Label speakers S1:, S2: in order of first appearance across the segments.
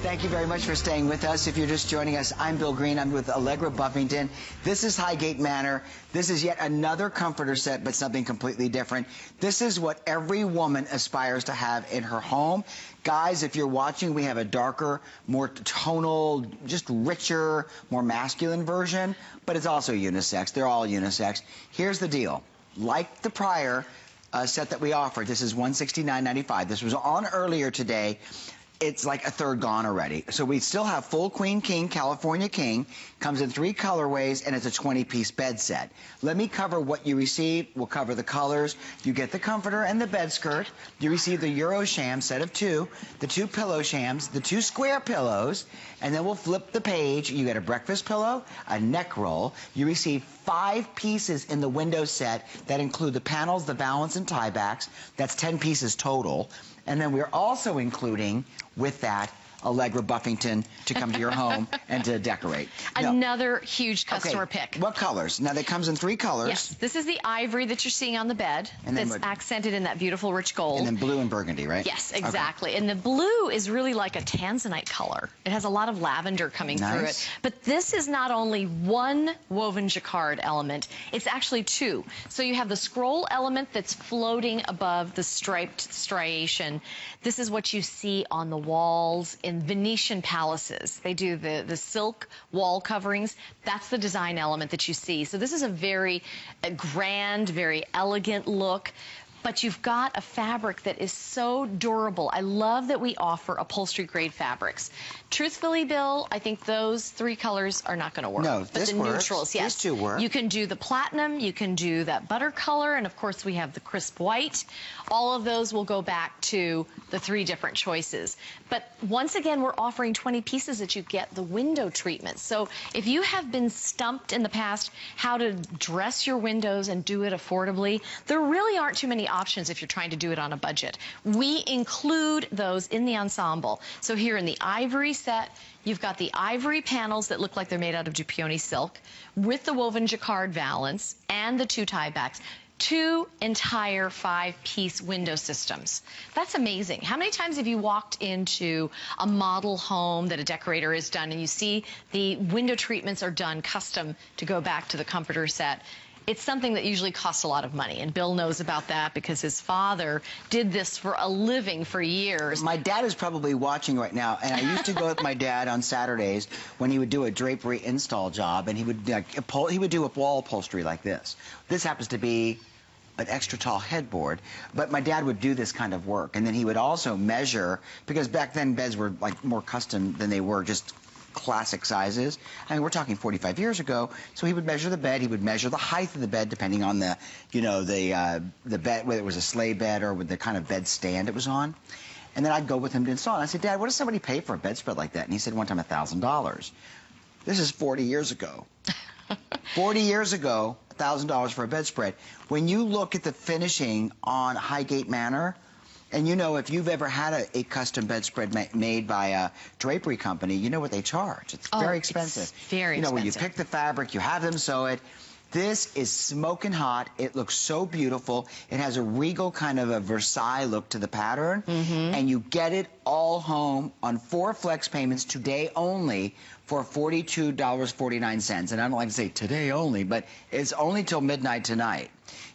S1: Thank you very much for staying with us. If you're just joining us, I'm Bill Green. I'm with Allegra Buffington. This is Highgate Manor. This is yet another comforter set, but something completely different. This is what every woman aspires to have in her home. Guys, if you're watching, we have a darker, more tonal, just richer, more masculine version, but it's also unisex. They're all unisex. Here's the deal. Like the prior set that we offered, this is $169.95. This was on earlier today. It's like a third gone already. So we still have full Queen King, California King, comes in 3 colorways, and it's a 20-piece bed set. Let me cover what you receive. We'll cover the colors. You get the comforter and the bed skirt. You receive the Euro Sham set of 2, the 2 pillow shams, the 2 square pillows, and then we'll flip the page. You get a breakfast pillow, a neck roll. You receive 5 pieces in the window set that include the panels, the valance, and tie backs. That's 10 pieces total. And then we're also including with that Allegra Buffington to come to your home and to decorate.
S2: Another huge customer pick.
S1: What colors? Now, that comes in 3 colors.
S2: Yes, this is the ivory that you're seeing on the bed. And that's accented in that beautiful rich gold.
S1: And then blue and burgundy, right?
S2: Yes, exactly. Okay. And the blue is really like a tanzanite color. It has a lot of lavender coming through it. But this is not only one woven jacquard element, it's actually 2. So you have the scroll element that's floating above the striped striation. This is what you see on the walls in Venetian palaces. They do the silk wall coverings. That's the design element that you see. So this is a very grand, very elegant look. But you've got a fabric that is so durable. I love that we offer upholstery-grade fabrics. Truthfully, Bill, I think those 3 colors are not going to work.
S1: No,
S2: but the neutrals, yes.
S1: These 2 work.
S2: You can do the platinum, you can do that butter color, and of course we have the crisp white. All of those will go back to the 3 different choices. But once again, we're offering 20 pieces that you get the window treatment. So if you have been stumped in the past how to dress your windows and do it affordably, there really aren't too many options if you're trying to do it on a budget. We include those in the ensemble. So here in the ivory set, you've got the ivory panels that look like they're made out of Dupioni silk with the woven jacquard valance and the 2 tie backs. 2 entire 5-piece window systems. That's amazing. How many times have you walked into a model home that a decorator has done and you see the window treatments are done custom to go back to the comforter set? It's something that usually costs a lot of money, and Bill knows about that because his father did this for a living for years.
S1: My dad is probably watching right now, and I used to go with my dad on Saturdays when he would do a drapery install job, and he would do a wall upholstery like this. This happens to be an extra tall headboard, but my dad would do this kind of work, and then he would also measure, because back then beds were like more custom than they were just classic sizes. I mean, we're talking 45 years ago. So he would measure the bed. He would measure the height of the bed depending on the, you know, the bed, whether it was a sleigh bed or with the kind of bed stand it was on. And then I'd go with him to install it. And I said, Dad, what does somebody pay for a bedspread like that? And he said one time $1,000. This is 40 years ago. 40 years ago, $1,000 for a bedspread. When you look at the finishing on Highgate Manor, and you know, if you've ever had a custom bedspread made by a drapery company, you know what they charge. It's very expensive.
S2: It's very expensive.
S1: You know, when you pick the fabric, you have them sew it. This is smoking hot. It looks so beautiful. It has a regal kind of a Versailles look to the pattern. And you get it all home on 4 flex payments today only for $42.49. And I don't like to say today only, but it's only till midnight tonight.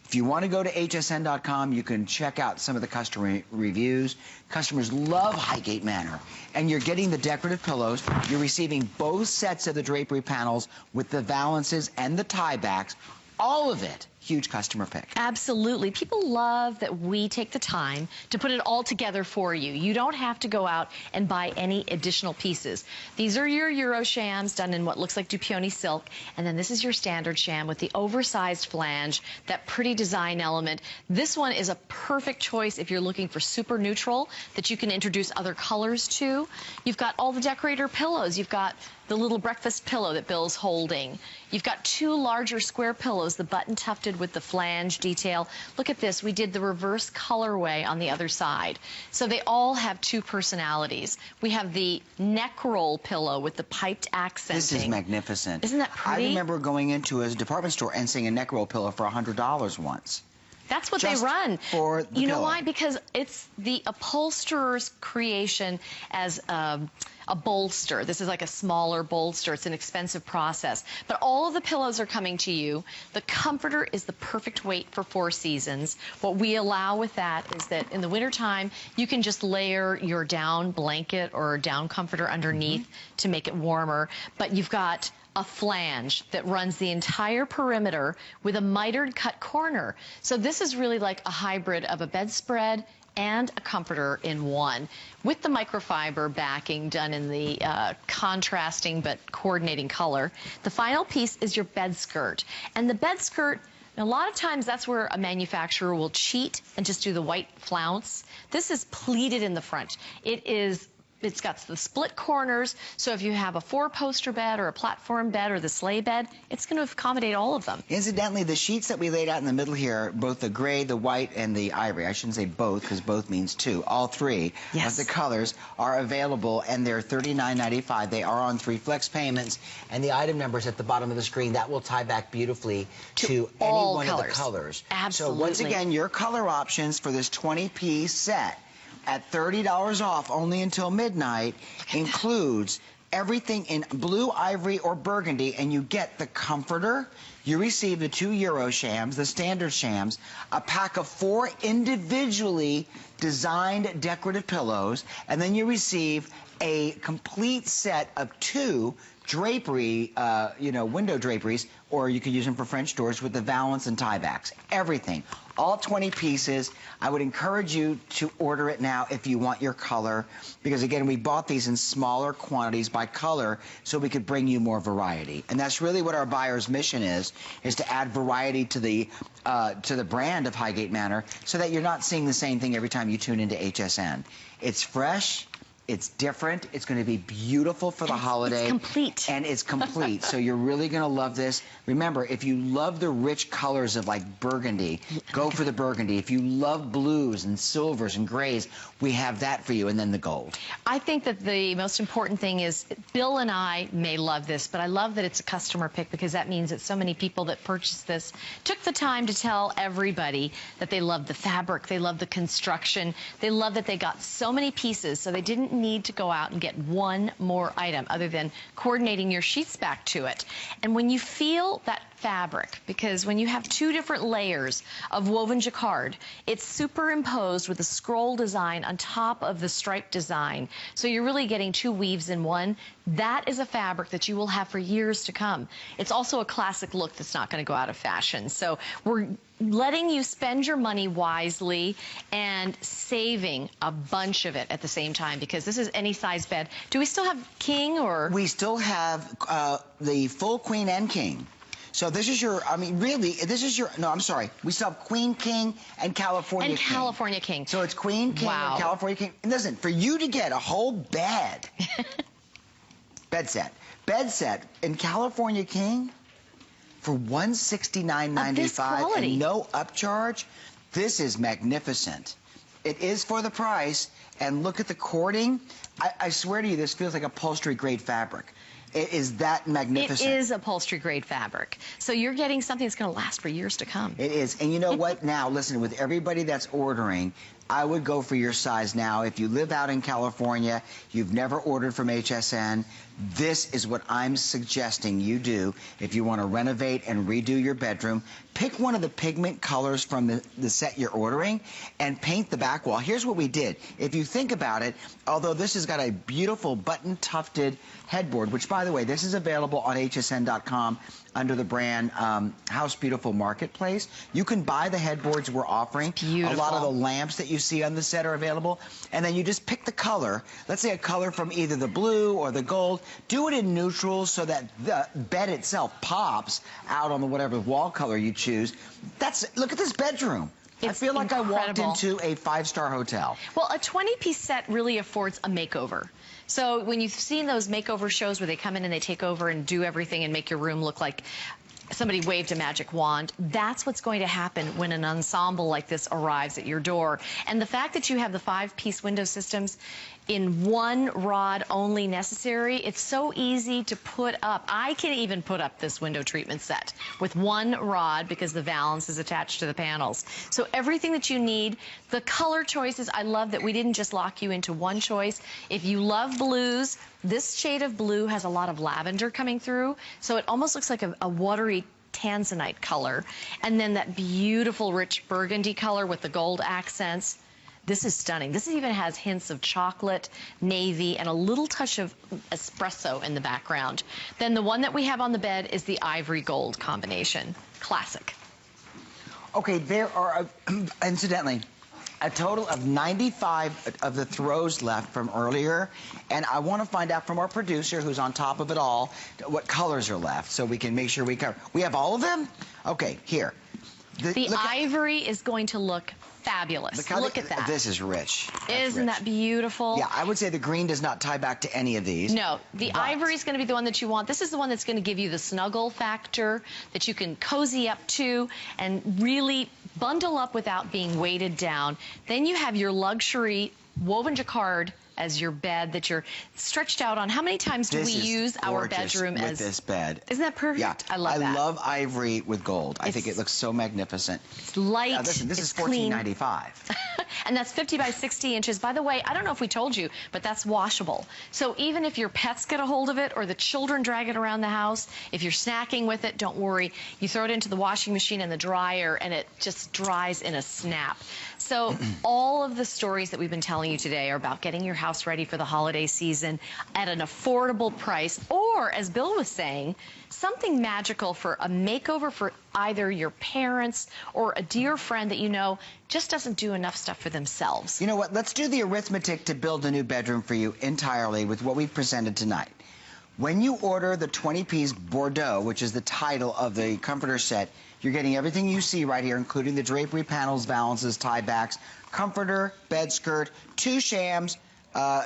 S1: If you want to go to hsn.com, you can check out some of the customer reviews. Customers love Highgate Manor. And you're getting the decorative pillows. You're receiving both sets of the drapery panels with the valances and the tie backs. All of it. Huge customer pick.
S2: Absolutely. People love that we take the time to put it all together for you. You don't have to go out and buy any additional pieces. These are your Euro shams done in what looks like Dupioni silk, and then this is your standard sham with the oversized flange, that pretty design element. This one is a perfect choice if you're looking for super neutral that you can introduce other colors to. You've got all the decorator pillows. You've got the little breakfast pillow that Bill's holding. You've got 2 larger square pillows, the button tufted with the flange detail. Look at this. We did the reverse colorway on the other side. So they all have 2 personalities. We have the neck roll pillow with the piped accenting.
S1: This is magnificent.
S2: Isn't that pretty?
S1: I remember going into a department store and seeing a neck roll pillow for $100 once.
S2: That's what they run.
S1: For the
S2: you know
S1: pillow.
S2: why? Because it's the upholsterer's creation as a bolster. This is like a smaller bolster. It's an expensive process. But all of the pillows are coming to you. The comforter is the perfect weight for 4 seasons. What we allow with that is that in the wintertime, you can just layer your down blanket or down comforter underneath to make it warmer. But you've got a flange that runs the entire perimeter with a mitered cut corner. So this is really like a hybrid of a bedspread and a comforter in one, with the microfiber backing done in the contrasting but coordinating color. The final piece is your bed skirt. And the bed skirt, a lot of times that's where a manufacturer will cheat and just do the white flounce. This is pleated in the front. It's got the split corners, so if you have a 4-poster bed or a platform bed or the sleigh bed, it's going to accommodate all of them.
S1: Incidentally, the sheets that we laid out in the middle here, both the gray, the white, and the ivory, I shouldn't say both because both means 2, all 3 of the colors are available, and they're $39.95. They are on 3 flex payments, and the item number is at the bottom of the screen. That will tie back beautifully to any one of the colors.
S2: Absolutely.
S1: So once again, your color options for this 20-piece set at $30 off only until midnight includes everything in blue, ivory, or burgundy, and you get the comforter. You receive the 2 Euro shams, the standard shams, a pack of 4 individually designed decorative pillows, and then you receive a complete set of 2 drapery, window draperies, or you could use them for French doors with the valance and tie backs. Everything. All 20 pieces. I would encourage you to order it now if you want your color, because again, we bought these in smaller quantities by color so we could bring you more variety. And that's really what our buyer's mission is to add variety to the brand of Highgate Manor so that you're not seeing the same thing every time you tune into HSN. It's fresh. It's different. It's going to be beautiful for the holiday.
S2: It's complete.
S1: And it's complete. So you're really going to love this. Remember, if you love the rich colors of like burgundy, go for the burgundy. If you love blues and silvers and grays, we have that for you. And then the gold.
S2: I think that the most important thing is Bill and I may love this, but I love that it's a customer pick, because that means that so many people that purchased this took the time to tell everybody that they love the fabric, they love the construction, they love that they got so many pieces, so they didn't need to go out and get one more item other than coordinating your sheets back to it. And when you feel that fabric, because when you have 2 different layers of woven jacquard, it's superimposed with a scroll design on top of the stripe design. So you're really getting 2 weaves in one. That is a fabric that you will have for years to come. It's also a classic look that's not going to go out of fashion. So we're letting you spend your money wisely and saving a bunch of it at the same time, because this is any size bed. Do we still have king, or? We
S1: still have the full queen and king. So this is your, this is your, no, I'm sorry. We still have queen, king, and California king.
S2: And California king.
S1: So it's queen, king, and California king. And listen, for you to get a whole bed, bed set in California king for $169.95 and no upcharge, this is magnificent. It is for the price, and look at the cording. I swear to you, this feels like upholstery-grade fabric. It is that magnificent.
S2: It is upholstery-grade fabric. So you're getting something that's going to last for years to come.
S1: It is. And you know what? Now, listen, with everybody that's ordering, I would go for your size now. If you live out in California, you've never ordered from HSN, this is what I'm suggesting you do if you want to renovate and redo your bedroom. Pick one of the pigment colors from the set you're ordering and paint the back wall. Here's what we did. If you think about it, although this has got a beautiful button-tufted headboard, which, by the way, this is available on hsn.com under the brand House Beautiful Marketplace. You can buy the headboards we're offering.
S2: Beautiful.
S1: A lot of the lamps that you see on the set are available. And then you just pick the color. Let's say a color from either the blue or the gold. Do it in neutral so that the bed itself pops out on the whatever wall color you choose. Look at this bedroom. I feel like I walked into a 5-star hotel.
S2: Well, a 20-piece set really affords a makeover. So when you've seen those makeover shows where they come in and they take over and do everything and make your room look like somebody waved a magic wand, that's what's going to happen when an ensemble like this arrives at your door. And the fact that you have the 5-piece window systems, in one rod only necessary. It's so easy to put up. I can even put up this window treatment set with one rod because the valance is attached to the panels. So everything that you need, the color choices, I love that we didn't just lock you into one choice. If you love blues, this shade of blue has a lot of lavender coming through, so it almost looks like a watery tanzanite color. And then that beautiful rich burgundy color with the gold accents. This is stunning. This even has hints of chocolate, navy, and a little touch of espresso in the background. Then the one that we have on the bed is the ivory gold combination. Classic.
S1: Okay, there are, incidentally, a total of 95 of the throws left from earlier, and I want to find out from our producer, who's on top of it all, what colors are left, so we can make sure we cover. We have all of them? Okay, here.
S2: The ivory is going to look fabulous. Look at that.
S1: This is rich.
S2: Isn't that beautiful?
S1: Yeah, I would say the green does not tie back to any of these.
S2: No, the ivory is going to be the one that you want. This is the one that's going to give you the snuggle factor that you can cozy up to and really bundle up without being weighted down. Then you have your luxury woven jacquard as your bed that you're stretched out on. How many times do we use our bedroom as
S1: this bed?
S2: Isn't that perfect?
S1: Yeah,
S2: I love that.
S1: I love ivory with gold. I think it looks so magnificent.
S2: It's light.
S1: Now listen, this is
S2: $14.95. And that's 50 by 60 inches. By the way, I don't know if we told you, but that's washable. So even if your pets get a hold of it or the children drag it around the house, if you're snacking with it, don't worry. You throw it into the washing machine and the dryer, and it just dries in a snap. So all of the stories that we've been telling you today are about getting your house ready for the holiday season at an affordable price, or, as Bill was saying, something magical for a makeover for either your parents or a dear friend that you know just doesn't do enough stuff for themselves.
S1: You know what? Let's do the arithmetic to build a new bedroom for you entirely with what we've presented tonight. When you order the 20-piece Bordeaux, which is the title of the comforter set, you're getting everything you see right here, including the drapery panels, valances, tie backs, comforter, bed skirt, 2 shams,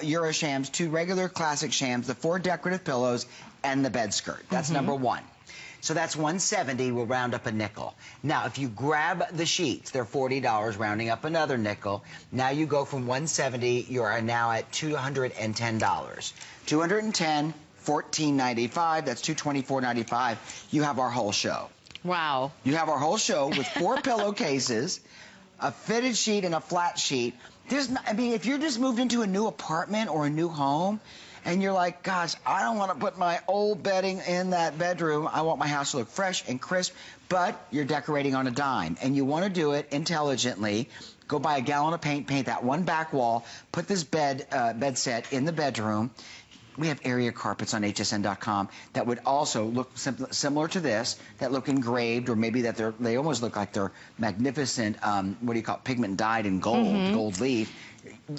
S1: Euro shams, 2 regular classic shams, the 4 decorative pillows, and the bed skirt. That's number 1. So that's $170. We'll round up a nickel. Now, if you grab the sheets, they're $40, rounding up another nickel. Now you go from $170. You are now at $210. $210, $14.95. That's $224.95. You have our whole show.
S2: Wow.
S1: You have our whole show with 4 pillowcases, a fitted sheet, and a flat sheet. I mean, if you're just moved into a new apartment or a new home, and you're like, gosh, I don't want to put my old bedding in that bedroom. I want my house to look fresh and crisp, but you're decorating on a dime, and you want to do it intelligently. Go buy a gallon of paint, paint that one back wall, put this bed set in the bedroom. We have area carpets on hsn.com that would also look similar to this, that look engraved, or maybe that they almost look like they're magnificent, what do you call it, pigment dyed in gold, gold leaf.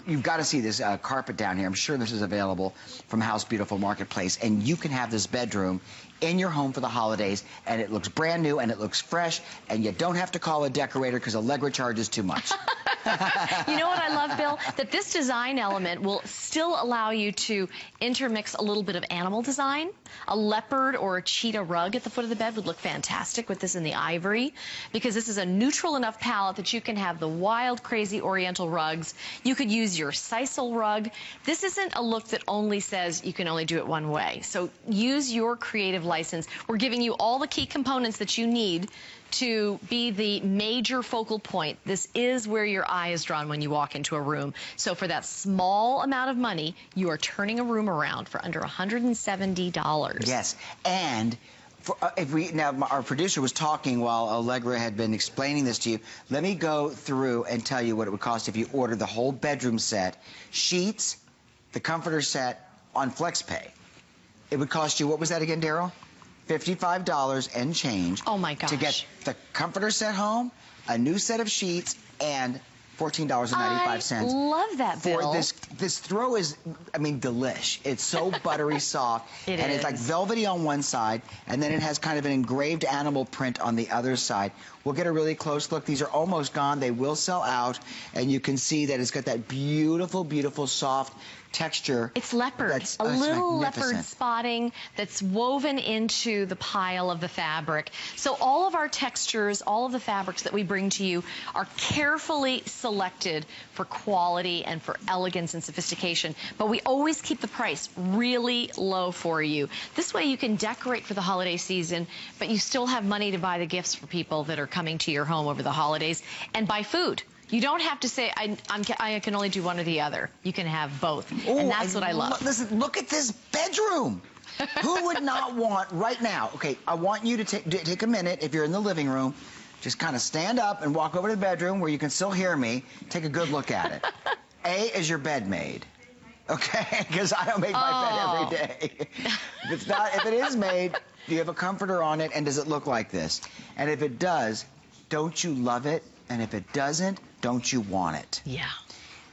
S1: You've got to see this carpet down here. I'm sure this is available from House Beautiful Marketplace, and you can have this bedroom in your home for the holidays, and it looks brand new, and it looks fresh, and you don't have to call a decorator because Allegra charges too much.
S2: You know what I love, Bill? That this design element will still allow you to intermix a little bit of animal design. A leopard or a cheetah rug at the foot of the bed would look fantastic with this in the ivory, because this is a neutral enough palette that you can have the wild, crazy oriental rugs. You could use your sisal rug. This isn't a look that only says you can only do it one way. So use your creative license. We're giving you all the key components that you need to be the major focal point. This is where your eye is drawn when you walk into a room. So for that small amount of money, you are turning a room around for under $170.
S1: Yes, and now our producer was talking while Allegra had been explaining this to you. Let me go through and tell you what it would cost if you ordered the whole bedroom set, sheets, the comforter set on FlexPay. It would cost you, what was that again, Daryl? $55 and change.
S2: Oh my gosh.
S1: To get the comforter set home, a new set of sheets, and $14.95.
S2: I love that, Bill.
S1: This throw is, I mean, delish. It's so buttery soft. It's like velvety on one side, and then it has kind of an engraved animal print on the other side. We'll get a really close look. These are almost gone. They will sell out, and you can see that it's got that beautiful, beautiful, soft texture.
S2: It's leopard.
S1: That's
S2: a little leopard
S1: magnificent.
S2: spotting that's woven into the pile of the fabric. So all of our textures, all of the fabrics that we bring to you are carefully selected for quality and for elegance and sophistication. But we always keep the price really low for you. This way you can decorate for the holiday season, but you still have money to buy the gifts for people that are coming to your home over the holidays, and buy food. You don't have to say, I can only do one or the other. You can have both.
S1: Ooh,
S2: and that's what I love.
S1: Listen, look at this bedroom. Who would not want, right now, okay, I want you to take a minute, if you're in the living room, just kind of stand up and walk over to the bedroom where you can still hear me. Take a good look at it. A, is your bed made? Okay, because I don't make my bed every day. If it is made, do you have a comforter on it, and does it look like this? And if it does, don't you love it? And if it doesn't, don't you want it?
S2: Yeah.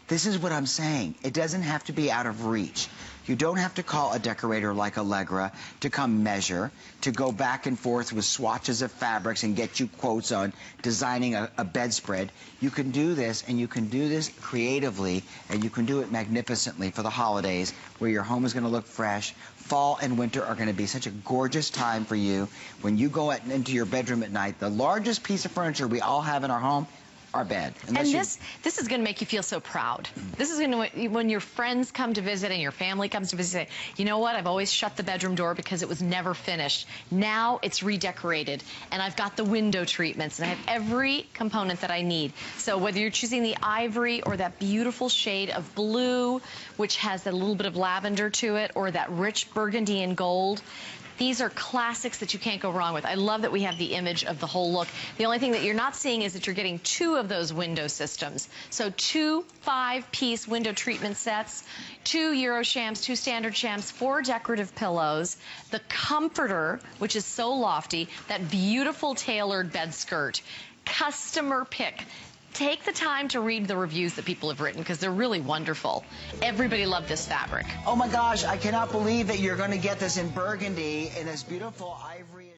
S1: This is what I'm saying. It doesn't have to be out of reach. You don't have to call a decorator like Allegra to come measure, to go back and forth with swatches of fabrics and get you quotes on designing a bedspread. You can do this, and you can do this creatively, and you can do it magnificently for the holidays, where your home is going to look fresh. Fall and winter are going to be such a gorgeous time for you. When you go into your bedroom at night, the largest piece of furniture we all have in our home, our bed.
S2: And this is going to make you feel so proud. This is going to, when your friends come to visit and your family comes to visit, say, you know what, I've always shut the bedroom door because it was never finished. Now it's redecorated, and I've got the window treatments, and I have every component that I need. So whether you're choosing the ivory or that beautiful shade of blue, which has a little bit of lavender to it, or that rich burgundy and gold, these are classics that you can't go wrong with. I love that we have the image of the whole look. The only thing that you're not seeing is that you're getting 2 of those window systems. So 2 5-piece window treatment sets, 2 Euro shams, 2 standard shams, 4 decorative pillows, the comforter, which is so lofty, that beautiful tailored bed skirt. Customer pick. Take the time to read the reviews that people have written, because they're really wonderful. Everybody loved this fabric.
S1: Oh my gosh, I cannot believe that you're going to get this in burgundy in this beautiful ivory.